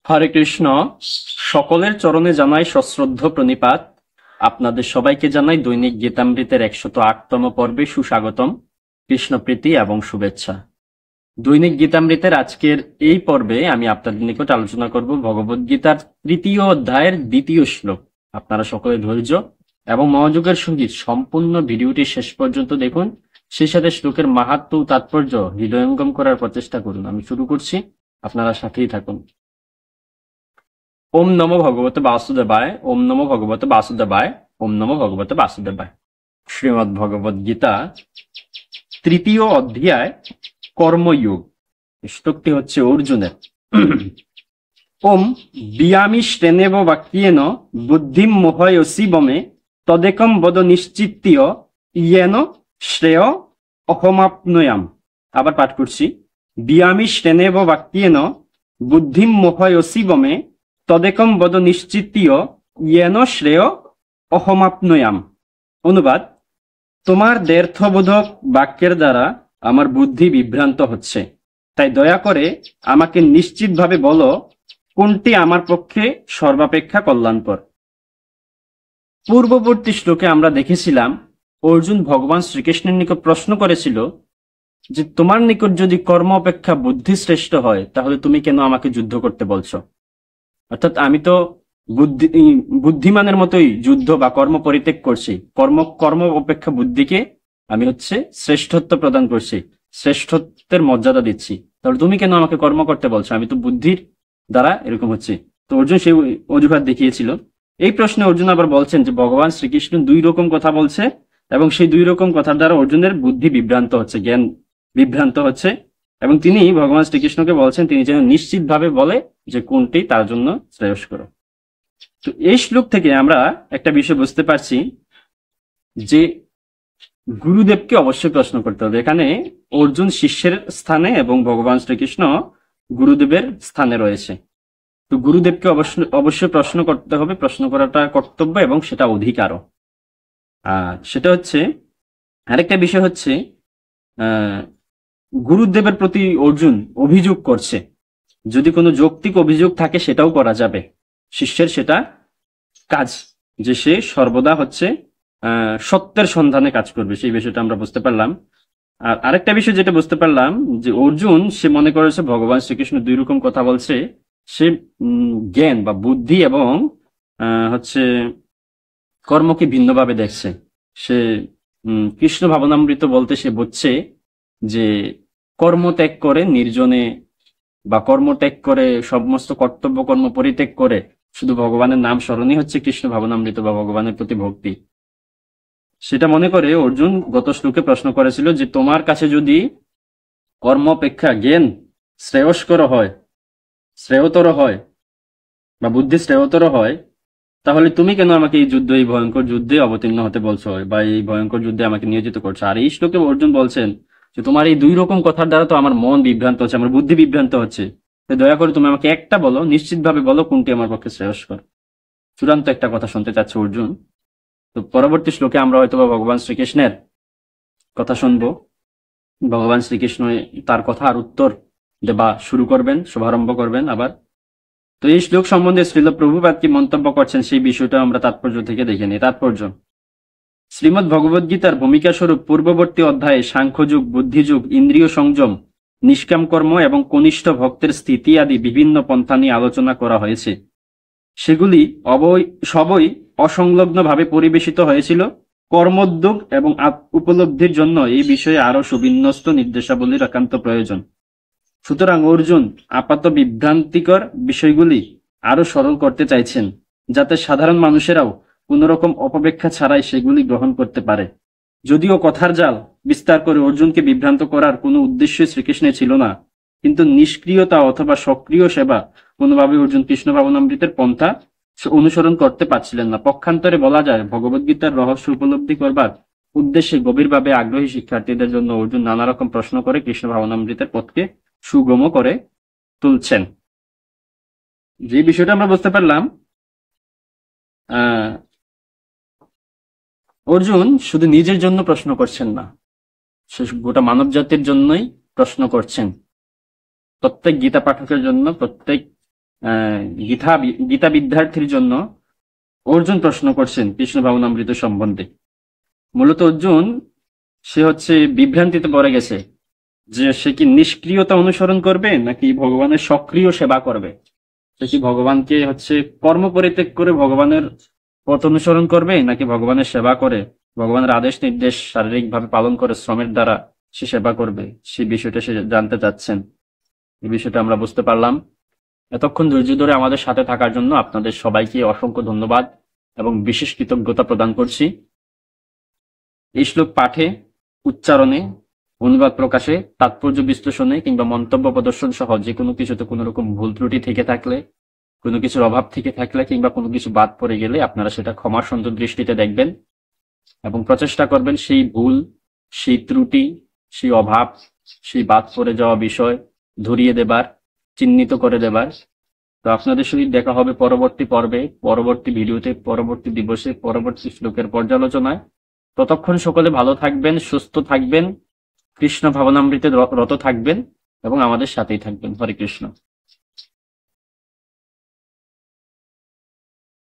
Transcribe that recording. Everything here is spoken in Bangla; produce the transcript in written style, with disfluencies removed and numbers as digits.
হরে কৃষ্ণ। সকলের চরণে জানাই সশ্রদ্ধ প্রণিপাত। আপনাদের সবাইকে জানাই দৈনিক গীতামৃতের 108তম পর্বে সুস্বাগতম, কৃষ্ণপ্রীতি এবং শুভেচ্ছা। দৈনিক গীতামৃতের আজকের এই পর্বে আমি আপনাদের নিকট আলোচনা করব ভগবদ গীতার 3য় অধ্যায়ের 2য় শ্লোক। আপনারা সকলে ধৈর্য এবং মনোযোগের সঙ্গে সম্পূর্ণ ভিডিওটি শেষ পর্যন্ত দেখুন। সেই সাথে শ্লোকের মাহাত্ম্য ও তাৎপর্য হৃদয়ঙ্গম করার প্রচেষ্টা করুন। আমি শুরু করছি, আপনারা সাথেই থাকুন। ওম নমো ভগবতে বাসুদেবায়, ওম নমো ভগবতে বাসুদেবায়, ওম নমো ভগবতে বাসুদেবায়। শ্রীমদ্ ভগবদ গীতা 3য় অধ্যায় কর্মযোগ। শ্লোকটি হচ্ছে অর্জুনের। ওম বিয়ামি শ্রেণেব বাক্যেন বুদ্ধিম মোহয়সি বমে তদেকম বদ নিশ্চিত্য ইয়েন শ্রেয় অহমাপ্নুয়াম। আবার পাঠ করছি। বিয়ামি শ্রেণেব বাক্যেন বুদ্ধিম মোহয়সি বমে তদেকম বদ নিশ্চিত্য ইয়েন শ্রেয় অহমাপ্নুয়াম। অনুবাদ: তোমার দ্ব্যর্থবোধক বাক্যের দ্বারা আমার বুদ্ধি বিভ্রান্ত হচ্ছে, তাই দয়া করে আমাকে নিশ্চিতভাবে বলো কোনটি আমার পক্ষে সর্বাপেক্ষা কল্যাণকর। পূর্ববর্তী শ্লোকে আমরা দেখেছিলাম অর্জুন ভগবান শ্রীকৃষ্ণের নিকট প্রশ্ন করেছিল যে তোমার নিকট যদি কর্ম অপেক্ষা বুদ্ধি শ্রেষ্ঠ হয় তাহলে তুমি কেন আমাকে যুদ্ধ করতে বলছো। অর্থাৎ আমি তো বুদ্ধিমানের মতোই যুদ্ধ বা কর্ম পরিত্যাগ করছি, কর্ম অপেক্ষা বুদ্ধিকে আমি শ্রেষ্ঠত্ব প্রদান করছি, শ্রেষ্ঠত্বের মর্যাদা দিচ্ছি, তাহলে তুমি কেন আমাকে কর্ম করতে বলছো, আমি তো বুদ্ধির দ্বারা এরকম হচ্ছে। তো অর্জুন সেই অজুহাত দেখিয়েছিল। এই প্রশ্নে অর্জুন আবার বলছেন যে ভগবান শ্রীকৃষ্ণ 2 রকম কথা বলছে এবং সেই 2 রকম কথার দ্বারা অর্জুনের বুদ্ধি বিভ্রান্ত হচ্ছে, জ্ঞান বিভ্রান্ত হচ্ছে, এবং তিনি ভগবান শ্রীকৃষ্ণকে বলছেন তিনি যেন নিশ্চিতভাবে বলে যে কোনটি তার জন্য শ্রেয়স্কর। তো এই শ্লোক থেকে আমরা একটা বিষয় বুঝতে পারছি যে গুরুদেবকে অবশ্যই প্রশ্ন করতে হবে। এখানে অর্জুন শিষ্যের স্থানে এবং ভগবান শ্রীকৃষ্ণ গুরুদেবের স্থানে রয়েছে। তো গুরুদেবকে অবশ্যই প্রশ্ন করতে হবে, প্রশ্ন করাটা কর্তব্য এবং সেটা অধিকারও। আর সেটা হচ্ছে আরেকটা বিষয় হচ্ছে গুরুদেবের প্রতি অর্জুন অভিযোগ করছে। যদি কোনো যৌক্তিক অভিযোগ থাকে সেটাও করা যাবে, শিষ্যের সেটা কাজ যে সে সর্বদা সত্যের সন্ধানে কাজ করবে, সেই বিষয়টা আমরা বুঝতে পারলাম। আর আরেকটা বিষয় যেটা বুঝতে পারলাম যে অর্জুন সে মনে করেছে ভগবান শ্রীকৃষ্ণ 2 রকম কথা বলছে, সে জ্ঞান বা বুদ্ধি এবং কর্মকে ভিন্নভাবে দেখছে। সে কৃষ্ণ ভাবনামৃত বলতে সে বুঝছে যে কর্ম ত্যাগ করে নির্জনে বা কর্ম ত্যাগ করে সমস্ত কর্তব্য কর্ম পরিত্যাগ করে শুধু ভগবানের নাম স্মরণই হচ্ছে কৃষ্ণ ভাবনামৃত বা ভগবানের প্রতি ভক্তি। সেটা মনে করে অর্জুন গত শ্লোকে প্রশ্ন করেছিল যে তোমার কাছে যদি কর্ম অপেক্ষা জ্ঞান শ্রেয়তর হয় বা বুদ্ধি শ্রেয়তর হয়, তাহলে তুমি কেন আমাকে এই ভয়ঙ্কর যুদ্ধে অবতীর্ণ হতে বলছো বা এই ভয়ঙ্কর যুদ্ধে আমাকে নিয়োজিত করছো। আর এই শ্লোকে অর্জুন বলছেন যে তোমার এই 2 রকম কথার দ্বারা তো আমার মন বিভ্রান্ত হচ্ছে, আমার বুদ্ধি বিভ্রান্ত হচ্ছে, দয়া করে তুমি আমাকে একটা বলো, নিশ্চিতভাবে বলো কোনটি আমার পক্ষে শ্রেয়স্কর। চূড়ান্ত একটা কথা শুনতে চাচ্ছে অর্জুন। তো পরবর্তী শ্লোকে আমরা হয়তোবা ভগবান শ্রীকৃষ্ণের কথা শুনবো। ভগবান শ্রীকৃষ্ণ তার কথা আর উত্তর দেবা শুরু করবেন, শুভারম্ভ করবেন আবার। তো এই শ্লোক সম্বন্ধে শ্রীল প্রভুপাদ কি মন্তব্য করছেন সেই বিষয়টা আমরা তাৎপর্য থেকে দেখে নিই। তাৎপর্য: শ্রীমদ্ ভগবদ গীতার ভূমিকা স্বরূপ পূর্ববর্তী অধ্যায়ে সাংখ্যযুগ, বুদ্ধিযুগ, ইন্দ্রিয় সংযম, নিষ্কাম কর্ম এবং কনিষ্ঠ ভক্তের স্থিতি আদি বিভিন্ন পন্থা নিয়ে আলোচনা করা হয়েছে। সেগুলি সবই অসংলগ্নভাবে পরিবেশিত হয়েছিল। কর্মোদ্যোগ এবং উপলব্ধির জন্য এই বিষয়ে আরো সুবিন্যস্ত নির্দেশাবলীর একান্ত প্রয়োজন। সুতরাং অর্জুন আপাত বিভ্রান্তিকর বিষয়গুলি আরো সরল করতে চাইছেন, যাতে সাধারণ মানুষেরাও কোনো রকম অপব্যাখ্যা ছাড়াই সেগুলি গ্রহণ করতে পারে। যদিও কথার জাল বিস্তার করে অর্জুনকে বিভ্রান্ত করার কোনো উদ্দেশ্য শ্রীকৃষ্ণের ছিল না, কিন্তু নিষ্ক্রিয়তা অথবা সক্রিয় সেবা কোনোভাবে অর্জুন কৃষ্ণ ভাবনামৃতের পন্থা অনুসরণ করতে পারছিলেন না। পক্ষান্তরে বলা যায় ভগবদ্গীতার রহস্য উপলব্ধি করবার উদ্দেশ্যে গভীরভাবে আগ্রহী শিক্ষার্থীদের জন্য অর্জুন নানা রকম প্রশ্ন করে কৃষ্ণ ভাবনামৃতের পথকে সুগম করে তুলছেন। যে বিষয়টা আমরা বুঝতে পারলাম, অর্জুন শুধু নিজের জন্য প্রশ্ন করছেন না, সে গোটা মানব জাতির জন্যই প্রশ্ন করছেন। প্রত্যেক গীতা পাঠকের জন্য, প্রত্যেক আহ, গীতা বিদ্যার্থীর জন্য অর্জুন প্রশ্ন করছেন কৃষ্ণ ভাবনামৃত সম্বন্ধে। মূলত অর্জুন সে হচ্ছে বিভ্রান্তিতে পড়ে গেছে যে সে কি নিষ্ক্রিয়তা অনুসরণ করবে নাকি ভগবানের সক্রিয় সেবা করবে। সে কি ভগবানকে হচ্ছে কর্ম পরিত্যাগ করে ভগবানের পথ অনুসরণ করবে নাকি ভগবানের সেবা করে ভগবানের আদেশ নির্দেশ শারীরিকভাবে পালন করে শ্রমের দ্বারা সে সেবা করবে, সেই বিষয়টা সে জানতে চাচ্ছেন। এই বিষয়টা আমরা বুঝতে পারলাম। এতক্ষণ ধৈর্য ধরে আমাদের সাথে থাকার জন্য আপনাদের সবাইকে অসংখ্য ধন্যবাদ এবং বিশেষ কৃতজ্ঞতা প্রদান করছি। এই শ্লোক পাঠে, উচ্চারণে, অনুবাদ প্রকাশে, তাৎপর্য বিশ্লেষণে কিংবা মন্তব্য প্রদর্শন সহ যে কোনো কিছুতে কোনো রকম ভুল ত্রুটি থেকে থাকলে, কোনো কিছুর অভাব থেকে থাকলে কিংবা কোনো কিছু বাদ পড়ে গেলে আপনারা সেটা ক্ষমার সুন্দর দৃষ্টিতে দেখবেন এবং প্রচেষ্টা করবেন সেই ভুল, সেই ত্রুটি, সেই অভাব, সেই বাদ পড়ে যাওয়া বিষয় ধরিয়ে দেবার, চিহ্নিত করে দেবার। তো আপনাদের সঙ্গে দেখা হবে পরবর্তী পর্বে, পরবর্তী ভিডিওতে, পরবর্তী দিবসে, পরবর্তী শ্লোকের পর্যালোচনায়। ততক্ষণ সকলে ভালো থাকবেন, সুস্থ থাকবেন, কৃষ্ণ ভাবনামৃতে রত থাকবেন এবং আমাদের সাথেই থাকবেন। হরে কৃষ্ণ।